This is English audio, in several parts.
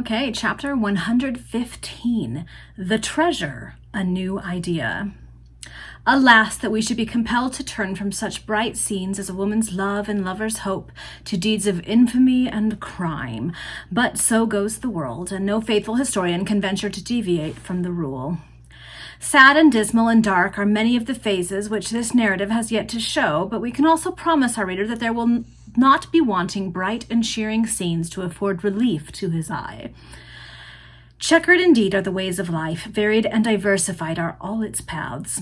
Okay, chapter 115, The Treasure, a New Idea. Alas, that we should be compelled to turn from such bright scenes as a woman's love and lover's hope to deeds of infamy and crime. But so goes the world, and no faithful historian can venture to deviate from the rule. Sad and dismal and dark are many of the phases which this narrative has yet to show, but we can also promise our reader that there will not be wanting bright and cheering scenes to afford relief to his eye. Checkered indeed are the ways of life, varied and diversified are all its paths.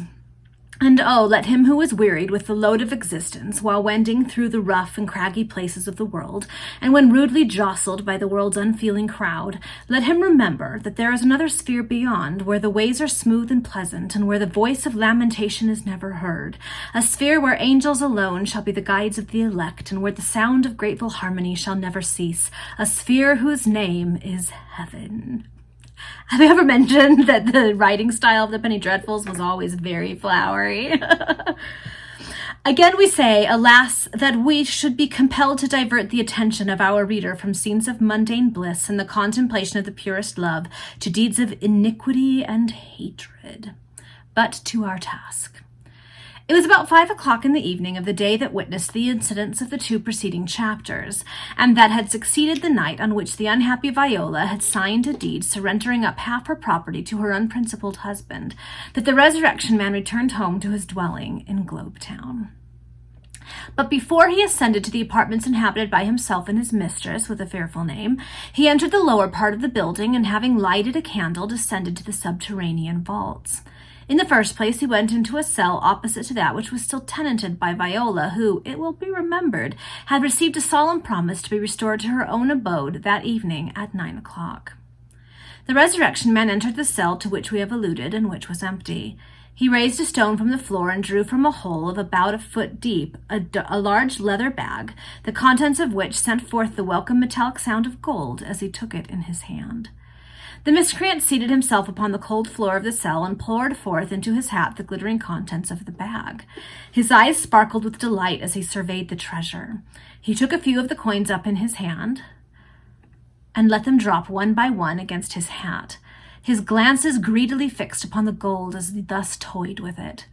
And oh, let him who is wearied with the load of existence, while wending through the rough and craggy places of the world, and when rudely jostled by the world's unfeeling crowd, let him remember that there is another sphere beyond, where the ways are smooth and pleasant, and where the voice of lamentation is never heard, a sphere where angels alone shall be the guides of the elect, and where the sound of grateful harmony shall never cease, a sphere whose name is heaven. Have you ever mentioned that the writing style of the Penny Dreadfuls was always very flowery? Again we say, alas, that we should be compelled to divert the attention of our reader from scenes of mundane bliss and the contemplation of the purest love to deeds of iniquity and hatred. But to our task. It was about 5 o'clock in the evening of the day that witnessed the incidents of the two preceding chapters, and that had succeeded the night on which the unhappy Viola had signed a deed surrendering up half her property to her unprincipled husband, that the Resurrection Man returned home to his dwelling in Globetown. But before he ascended to the apartments inhabited by himself and his mistress, with a fearful name, he entered the lower part of the building, and having lighted a candle, descended to the subterranean vaults. In the first place, he went into a cell opposite to that which was still tenanted by Viola, who, it will be remembered, had received a solemn promise to be restored to her own abode that evening at 9 o'clock. The Resurrection Man entered the cell to which we have alluded, and which was empty. He raised a stone from the floor and drew from a hole of about a foot deep a large leather bag, the contents of which sent forth the welcome metallic sound of gold as he took it in his hand. The miscreant seated himself upon the cold floor of the cell and poured forth into his hat the glittering contents of the bag. His eyes sparkled with delight as he surveyed the treasure. He took a few of the coins up in his hand and let them drop one by one against his hat, his glances greedily fixed upon the gold as he thus toyed with it.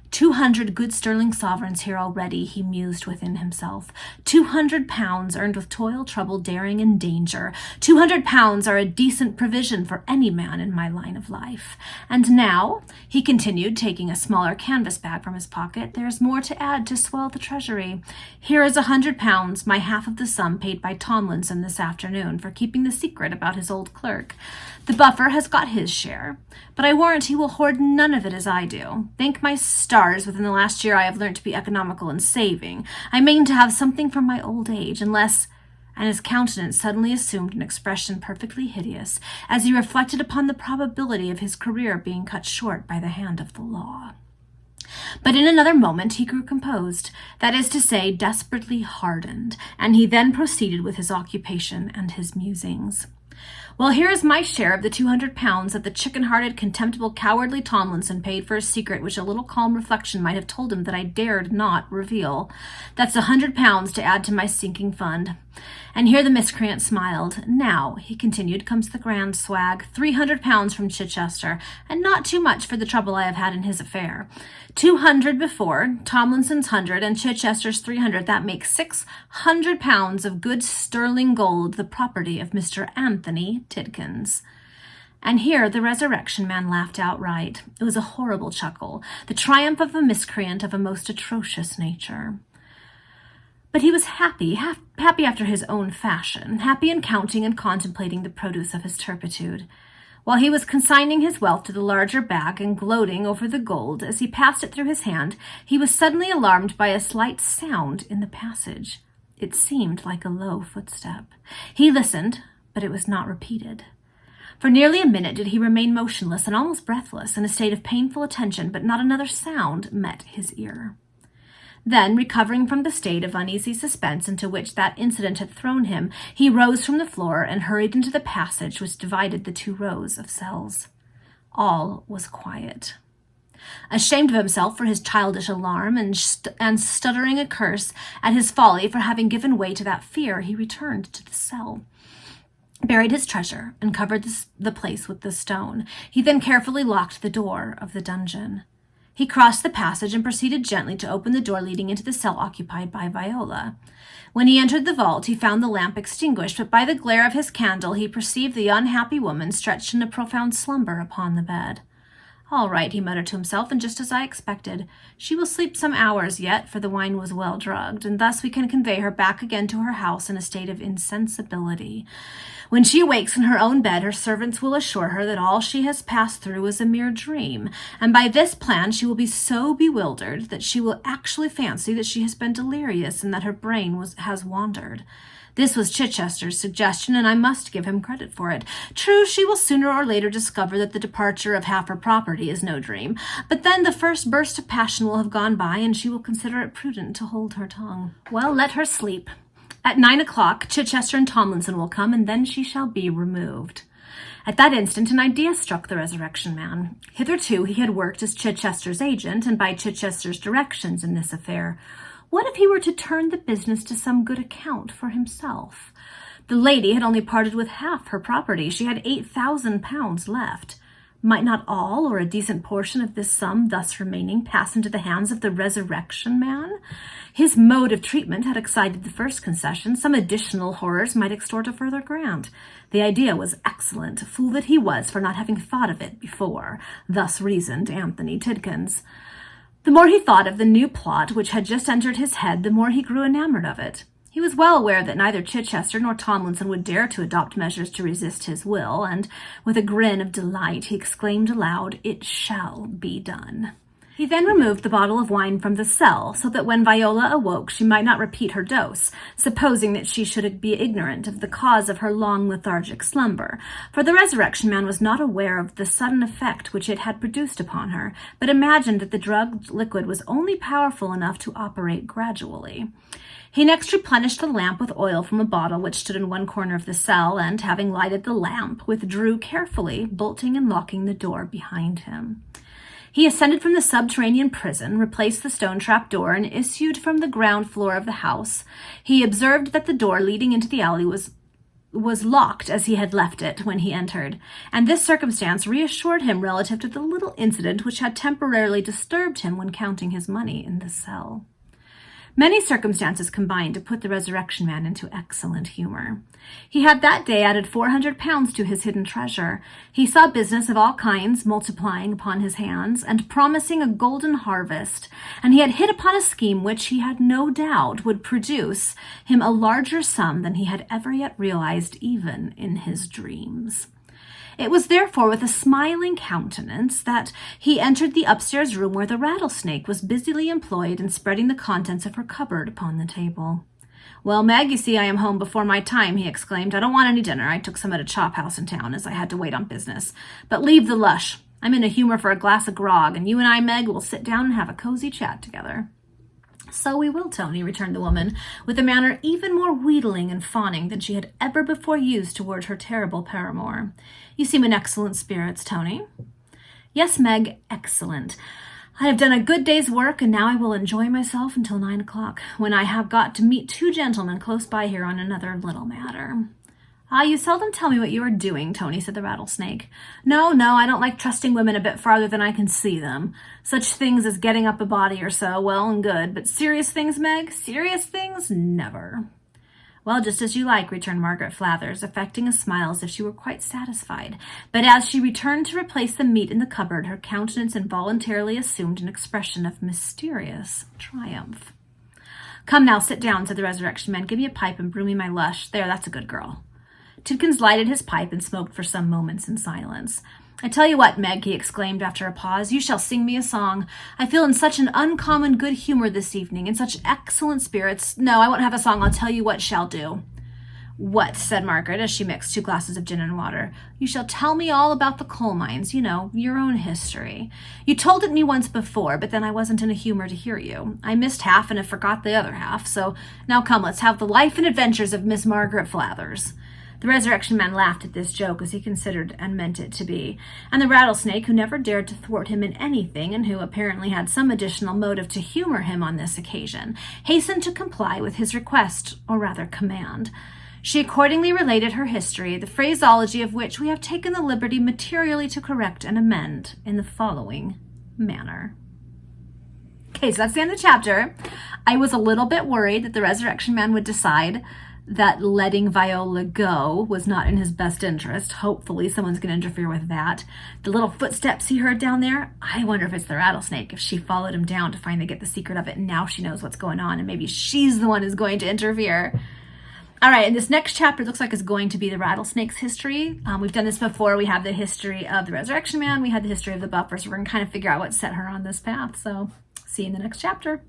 200 good sterling sovereigns here already, he mused within himself. 200 pounds earned with toil, trouble, daring, and danger. 200 pounds are a decent provision for any man in my line of life. And now, he continued, taking a smaller canvas bag from his pocket, there is more to add to swell the treasury. Here is 100 pounds, my half of the sum paid by Tomlinson this afternoon for keeping the secret about his old clerk. The buffer has got his share, but I warrant he will hoard none of it as I do. Thank my stars, within the last year I have learnt to be economical in saving. I mean to have something for my old age, unless—" and his countenance suddenly assumed an expression perfectly hideous, as he reflected upon the probability of his career being cut short by the hand of the law. But in another moment he grew composed, that is to say, desperately hardened, and he then proceeded with his occupation and his musings. Well, here is my share of the 200 pounds that the chicken-hearted, contemptible, cowardly Tomlinson paid for a secret which a little calm reflection might have told him that I dared not reveal. That's 100 pounds to add to my sinking fund. And here the miscreant smiled. Now, he continued, comes the grand swag, 300 pounds from Chichester, and not too much for the trouble I have had in his affair. 200 before, Tomlinson's 100, and Chichester's 300. That makes 600 pounds of good sterling gold, the property of Mr. Anthony Tidkins. And here the Resurrection Man laughed outright. It was a horrible chuckle, the triumph of a miscreant of a most atrocious nature. But he was happy after his own fashion, happy in counting and contemplating the produce of his turpitude. While he was consigning his wealth to the larger bag and gloating over the gold, as he passed it through his hand, he was suddenly alarmed by a slight sound in the passage. It seemed like a low footstep. He listened, but it was not repeated. For nearly a minute did he remain motionless and almost breathless, in a state of painful attention, but not another sound met his ear. Then, recovering from the state of uneasy suspense into which that incident had thrown him, he rose from the floor and hurried into the passage which divided the two rows of cells. All was quiet. Ashamed of himself for his childish alarm and stuttering a curse at his folly for having given way to that fear, he returned to the cell. buried his treasure, and covered the place with the stone. He then carefully locked the door of the dungeon. He crossed the passage and proceeded gently to open the door leading into the cell occupied by Viola. When he entered the vault, he found the lamp extinguished, but by the glare of his candle he perceived the unhappy woman stretched in a profound slumber upon the bed. "All right," he muttered to himself, "and just as I expected. She will sleep some hours yet, for the wine was well drugged, and thus we can convey her back again to her house in a state of insensibility. When she awakes in her own bed, her servants will assure her that all she has passed through is a mere dream, and by this plan she will be so bewildered that she will actually fancy that she has been delirious and that her brain has wandered. This was Chichester's suggestion, and I must give him credit for it. True, she will sooner or later discover that the departure of half her property is no dream, but then the first burst of passion will have gone by, and she will consider it prudent to hold her tongue. Well, let her sleep. At 9 o'clock, Chichester and Tomlinson will come, and then she shall be removed." At that instant, an idea struck the Resurrection Man. Hitherto he had worked as Chichester's agent, and by Chichester's directions in this affair. What if he were to turn the business to some good account for himself? The lady had only parted with half her property. She had £8,000 left. Might not all, or a decent portion of this sum thus remaining, pass into the hands of the Resurrection Man? His mode of treatment had excited the first concession. Some additional horrors might extort a further grant. The idea was excellent. Fool that he was for not having thought of it before. Thus reasoned Anthony Tidkins. The more he thought of the new plot which had just entered his head, the more he grew enamored of it. He was well aware that neither Chichester nor Tomlinson would dare to adopt measures to resist his will, and with a grin of delight he exclaimed aloud, "It shall be done." He then removed the bottle of wine from the cell, so that when Viola awoke she might not repeat her dose, supposing that she should be ignorant of the cause of her long lethargic slumber, for the Resurrection Man was not aware of the sudden effect which it had produced upon her, but imagined that the drugged liquid was only powerful enough to operate gradually. He next replenished the lamp with oil from a bottle which stood in one corner of the cell, and, having lighted the lamp, withdrew carefully, bolting and locking the door behind him. He ascended from the subterranean prison, replaced the stone trap door, and issued from the ground floor of the house. He observed that the door leading into the alley was locked as he had left it when he entered, and this circumstance reassured him relative to the little incident which had temporarily disturbed him when counting his money in the cell. Many circumstances combined to put the Resurrection Man into excellent humor. He had that day added £400 to his hidden treasure. He saw business of all kinds multiplying upon his hands and promising a golden harvest, and he had hit upon a scheme which he had no doubt would produce him a larger sum than he had ever yet realized even in his dreams. It was therefore with a smiling countenance that he entered the upstairs room where the rattlesnake was busily employed in spreading the contents of her cupboard upon the table. "Well, Meg, you see I am home before my time," he exclaimed. "I don't want any dinner. I took some at a chop house in town, as I had to wait on business. But leave the lush. I'm in a humor for a glass of grog, and you and I, Meg, will sit down and have a cozy chat together." "So we will, Tony," returned the woman, with a manner even more wheedling and fawning than she had ever before used toward her terrible paramour. "You seem in excellent spirits, Tony." "Yes, Meg, excellent. I have done a good day's work, and now I will enjoy myself until 9 o'clock, when I have got to meet 2 gentlemen close by here on another little matter." "Ah, you seldom tell me what you are doing, Tony," said the rattlesnake. No, I don't like trusting women a bit farther than I can see them. Such things as getting up a body or so, well and good, but serious things, Meg, serious things, never." "Well, just as you like," returned Margaret Flathers, affecting a smile as if she were quite satisfied. But as she returned to replace the meat in the cupboard, her countenance involuntarily assumed an expression of mysterious triumph. "Come now, sit down," said the Resurrection Man. "Give me a pipe and brew me my lush. There, that's a good girl." Tidkins lighted his pipe and smoked for some moments in silence. "I tell you what, Meg," he exclaimed after a pause, "you shall sing me a song. I feel in such an uncommon good humor this evening, in such excellent spirits. No, I won't have a song. I'll tell you what shall do." "What?" said Margaret, as she mixed 2 glasses of gin and water. "You shall tell me all about the coal mines, your own history. You told it me once before, but then I wasn't in a humor to hear you. I missed half and have forgot the other half, so now come, let's have the life and adventures of Miss Margaret Flathers." The Resurrection Man laughed at this joke, as he considered and meant it to be, and the rattlesnake, who never dared to thwart him in anything, and who apparently had some additional motive to humor him on this occasion, hastened to comply with his request, or rather command. She accordingly related her history, the phraseology of which we have taken the liberty materially to correct and amend in the following manner. Okay, so that's the end of the chapter. I was a little bit worried that the Resurrection Man would decide that letting Viola go was not in his best interest. Hopefully someone's going to interfere with that. The little footsteps he heard down there, I wonder if it's the rattlesnake, if she followed him down to finally get the secret of it, and now she knows what's going on, and maybe she's the one who's going to interfere. All right, and this next chapter looks like it's going to be the rattlesnake's history. We've done this before. We have the history of the Resurrection Man. We had the history of the Buffer, so we're going to kind of figure out what set her on this path. So see you in the next chapter.